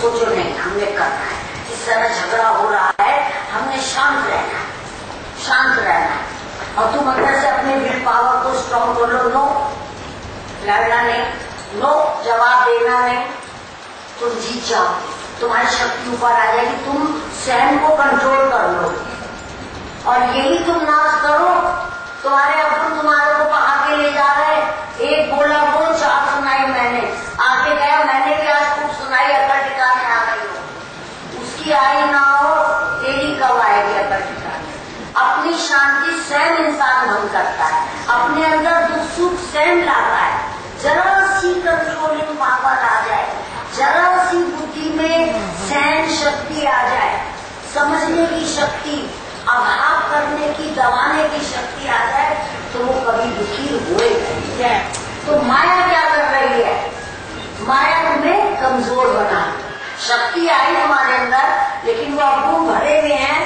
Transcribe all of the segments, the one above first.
सोचो नहीं हमने करना है, इस तरह झगड़ा हो रहा है, हमने शांत रहना है, शांत रहना है। और तुम अंदर से अपने विल पावर को स्ट्रॉन्ग कर लो। नो लड़ना नहीं, नो जवाब देना नहीं, तुम जीत जाओ, तुम्हारी शक्ति ऊपर आ जाएगी, तुम स्वयं को कंट्रोल कर लो। और यही तुम नाश करो, तुम्हारे अपन तुम्हारे को पकड़ के ले जा रहे, एक बोला बोल चार सुनाई मैंने, आगे गया मैंने भी आज खूब सुनाई, अकड़ ठिकाने आ गई हो, उसकी आई ना हो, तेरी कब आएगी अकड़ ठिकाने। अपनी शांति स्वयं इंसान भंग करता है, अपने अंदर दुख सुख स्वयं लाता है। जरा सी कंट्रोलिंग पावर आ जाए, जरा सी बुद्धि में सहन शक्ति आ जाए, समझने की शक्ति, अभाव करने की, दबाने की शक्ति आ जाए, तो वो कभी दुखी होएगा। तो माया क्या कर रही है? माया तुम्हें कमजोर बना, शक्ति आई तुम्हारे अंदर, लेकिन वो अवगुण भरे हुए हैं,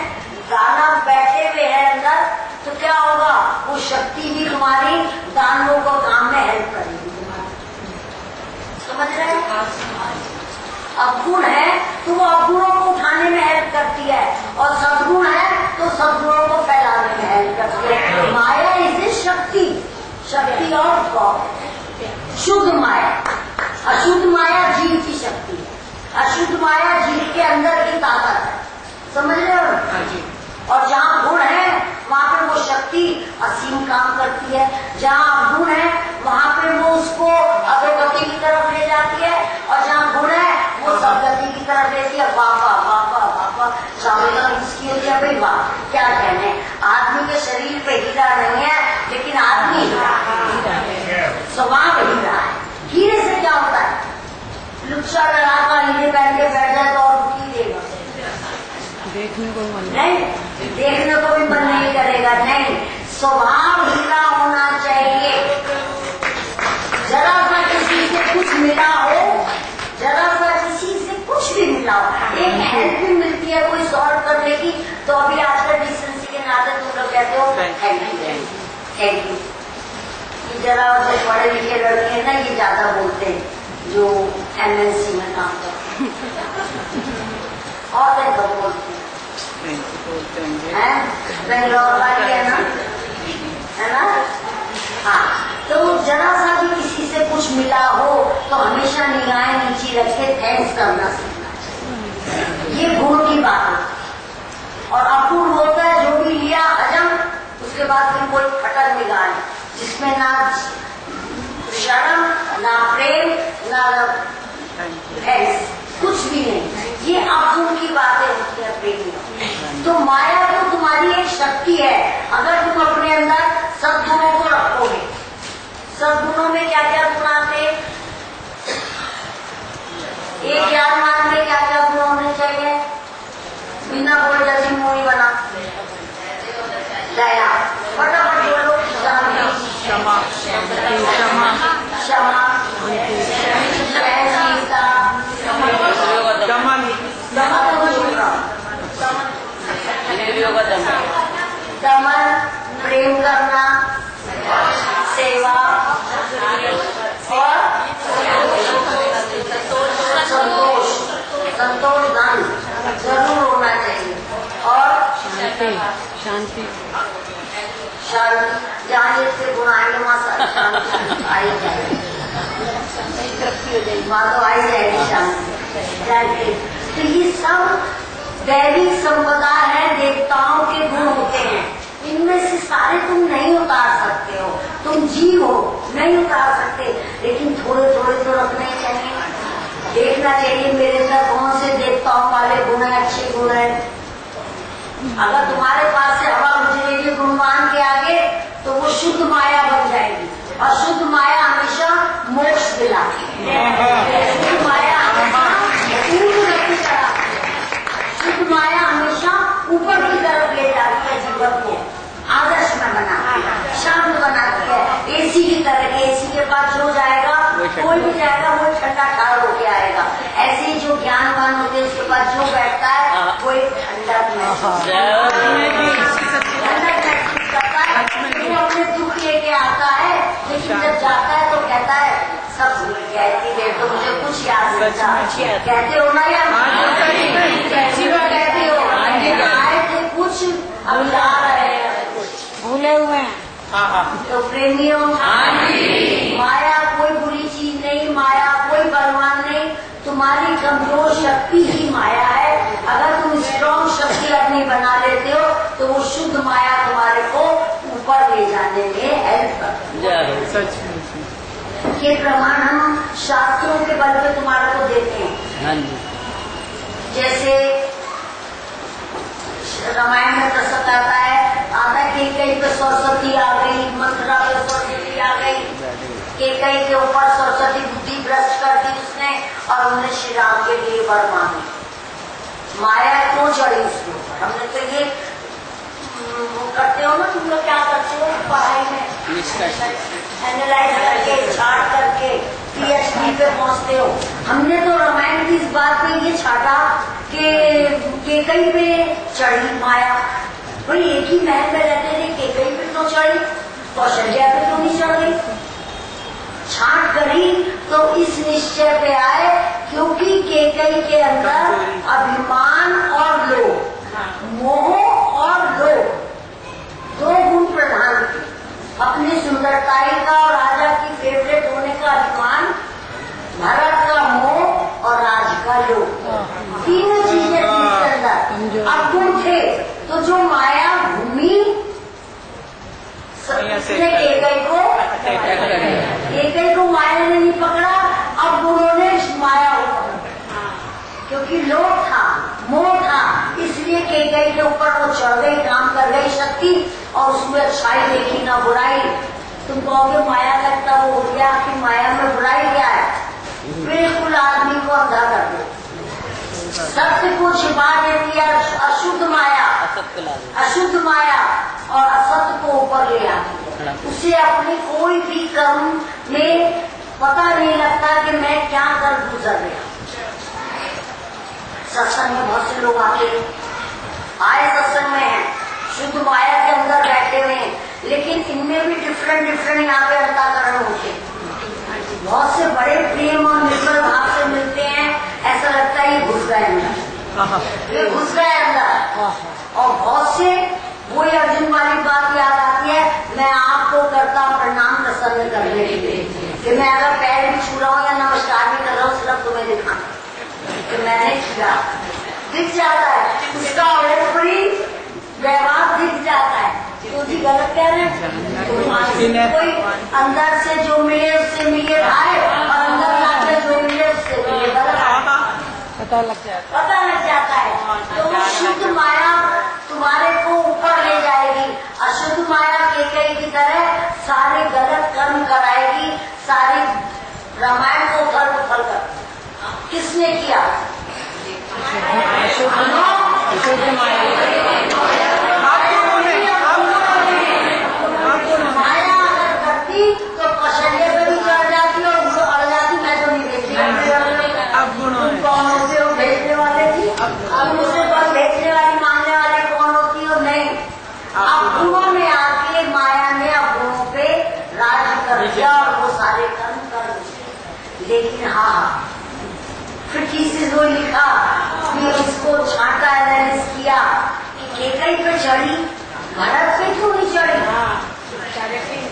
दाना बैठे हुए हैं अंदर, तो क्या होगा? वो शक्ति भी तुम्हारी दानों को काम में हेल्प करेगी तुम्हारी। समझ रहे हैं? अवगुण है तो वो अवगुणों को उठाने में हेल्प करती है, और सद्गुण है तो सद्गुणों को फैलाने में हेल्प करती है। माया इसे शक्ति, शक्ति और गौर। शुद्ध माया, अशुद्ध माया जीव की शक्ति है, अशुद्ध माया जीव के अंदर की ताकत है। समझ रहे हो? और जहाँ गुण है वहाँ पे वो शक्ति असीम काम करती है, जहाँ अवगुण है वहाँ पे वो उसको अधोगति की तरफ ले जाती है, और जहाँ गुण है वो सदगति की तरफ लेती है। वापा वापा वापा सामने उसकी होती है। भाई वाह, क्या कहने, आदमी के शरीर पे हीरा नहीं है, लेकिन आदमी स्वभाव हीरा है। हीरे से क्या होता है? लुच्चा लगाकर हीरे पहन के बैठ जाए तो और दुखी देगा, देखने को मन नहीं, देखने को भी मन नहीं करेगा। नहीं, स्वभाव हीरा होना चाहिए। जरा सा किसी से कुछ मिला हो, जरा सा किसी से कुछ भी मिला हो, एक हेल्प भी मिलती है कोई सॉल्व करने की, तो अभी आजकल डिसेंसी के नाते तुम लोग कहते हो थैंक यू थैंक यू। जरा से पढ़े लिखे लड़के हैं ना, ये ज्यादा बोलते हैं जो MNC में काम करते और कब बोलते हैं, बेंगलोर वाली है ना? हाँ, तो जरा सा भी किसी से कुछ मिला हो तो हमेशा निगाहें नीचे रख के थैंक्स करना सीखना चाहिए। ये गुण की बात है। और अपूर्ण होता है जो भी लिया हजम, उसके बाद फिर कोई फटक निगाह है जिसमें ना शर्म, ना प्रेम, ना थैंक्स, कुछ भी नहीं। ये अपूर्ण की बातें होती है प्रेम। तो माया तो तुम्हारी एक शक्ति है, अगर तुम अपने अंदर सद्गुणों को रखोगे। सद्गुणों में क्या क्या गुण आते? एक ज्ञानवान में क्या क्या गुण होने चाहिए? बिना बोल जैसी मूवी बना, दया, फटाफट बोलो, क्षमा, क्षमा, क्षमा, सहनशीलता, दमन, प्रेम करना, सेवा और संतोष। संतोष धन जरूर होना चाहिए। और शांति, शांति, जहाँ से गुण आएंगे वहाँ शांति आई जाएगी, तरक्की हो जाएगी, वहाँ तो आई जाएगी शांति। तो ये सब दैविक संपदा है, देवताओं के गुण होते हैं। इनमें से सारे तुम नहीं उतार सकते हो, तुम जीव हो, नहीं उतार सकते, लेकिन थोड़े थोड़े तो रखने चाहिए। देखना चाहिए मेरे अंदर कौन से देवताओं वाले गुण है, अच्छे गुण है। अगर तुम्हारे पास से हवा गुजरेगी गुणवान के आगे तो वो शुद्ध माया बन जाएगी, और शुद्ध माया हमेशा मोक्ष दिलाती है। शुद्ध माया हमेशा शुद्ध माया हमेशा ऊपर की तरफ ले जाती है, जीवन को आदर्श में बनाती है, शांत बनाती है। एसी की तरह, एसी के पास जो जाएगा कोई भी जाएगा वो ठंडा ठार होके आएगा। ऐसे ही जो ज्ञानवान होते हैं उसके पास जो बैठता है वो एक ठंडक महसूस करता है, वो अपने दुख लेके आता है, लेकिन जब जाता है तो कहता है सब भूल गया, इतनी देर तो मुझे कुछ याद कहते हो ना यार, कैसी बात कहते हो? आए थे कुछ, अब जा रहे हैं कुछ, भूले हुए हैं। तो प्रेमियों, माया कोई बुरी चीज नहीं, माया कोई बलवान नहीं, तुम्हारी कमजोर शक्ति ही माया है। अगर तुम स्ट्रॉन्ग शक्ति अपनी बना लेते हो तो वो शुद्ध माया तुम्हारे को ऊपर ले जाने में हेल्प करती है। ये प्रमाण हम शास्त्रों के बल पे तुम्हारे को देते हैं। जैसे रामायण में प्रसंग आता है केकई पे सरस्वती आ गई, मथुरा पे सरस्वती आ गई, केकई के ऊपर सरस्वती बुद्धि भ्रष्ट कर दी उसने और उन्हें श्री राम के लिए वर मांगी। माया क्यों चढ़ी उसके ऊपर? हमने तो ये करते हो ना, तुम लोग क्या करते हो पढ़ाई में, एनालाइज करके छाट करके PhD पे पहुंचते हो। हमने तो रामायण की इस बात पे ये छाटा कि केकई पे चढ़ी माया। भाई एक ही महल में रहते थे, केकई पे तो चढ़ी, कौशल्या पे तो नहीं चढ़ गई। छाट करी तो इस निश्चय पे आए क्योंकि केकई के अंदर अभिमान और लोभ, मोह और लोभ, दो गुण प्रधान थे। अपनी सुंदरताई का और राजा की फेवरेट होने का अभिमान, भरत का मोह और राज का लोभ, तीनों चीजें इसके अंदर अवगुण थे। तो जो माया भूमि केकई को माया ने नहीं पकड़ा, अब गुणों ने माया को पकड़ा, क्योंकि लोभ था, मोह था, इसलिए केकई के ऊपर वो चढ़ गई, काम कर गई शक्ति और उसमें अच्छाई देखी ना बुराई। तुम कहोगे माया का तब हो गया कि माया में बुराई क्या है? बिल्कुल आदमी को अंधा कर दे, सत्य को छिपा देती है अशुद्ध माया, अशुद्ध माया और असत्य को ऊपर ले आती है। उसे अपने कोई भी कर्म में पता नहीं लगता कि मैं क्या कर गुजर गया। सत्संग में बहुत से लोग आए सत्संग में हैं, शुद्ध माया के अंदर बैठे हुए हैं, लेकिन इनमें भी डिफरेंट यहाँ पे अंतःकरण होते हैं। बहुत से बड़े प्रेम और निर्मल भाव से मिलते हैं, ऐसा लगता है ये घुस गए अंदर, ये घुस गए अंदर। और बहुत से वही अर्जुन वाली बात याद आती है, मैं आपको करता प्रणाम प्रसन्न करने के लिए, कि मैं अगर पैर भी छू रहा हूँ या नमस्कार भी कर रहा हूँ सिर्फ तुम्हें दिखा कि मैंने छुआ, दिख जाता है उसका बड़ी व्यवहार दिख जाता है। तो जी गलत कह रहे हैं, कोई अंदर से जो मिले उससे मिले आए और अंदर जाकर जो मिले उससे मिले गलत पता लग जाता है। तो वो शुद्ध माया तुम्हारे को ऊपर ले जाएगी, अशुद्ध माया केकई की तरह सारे गलत कर्म कराएगी, सारी रामायण को उथल पुथल कर। किसने किया? माया अगर करती तो कौशल्य पे भी चढ़ जाती और उसको अड़ जाती। मैं तो नहीं देखती, कौन होते हो भेजने वाले थी, अब मुझसे बस भेजने वाली मांगने वाली कौन होती हो? नहीं, अब गुणों में आके माया ने अब गुणों पे राज कर दिया और वो सारे कर्म कर दिए। लेकिन हाँ, फिर चीज वो लिखा कि इसको छांटा एनालिस किया कि केकई पे चढ़ी, भरत पे क्यों नहीं चढ़ी?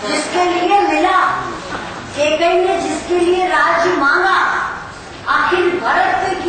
जिसके लिए मिला, केकई ने जिसके लिए राज्य मांगा, आखिर भरत पे क्यों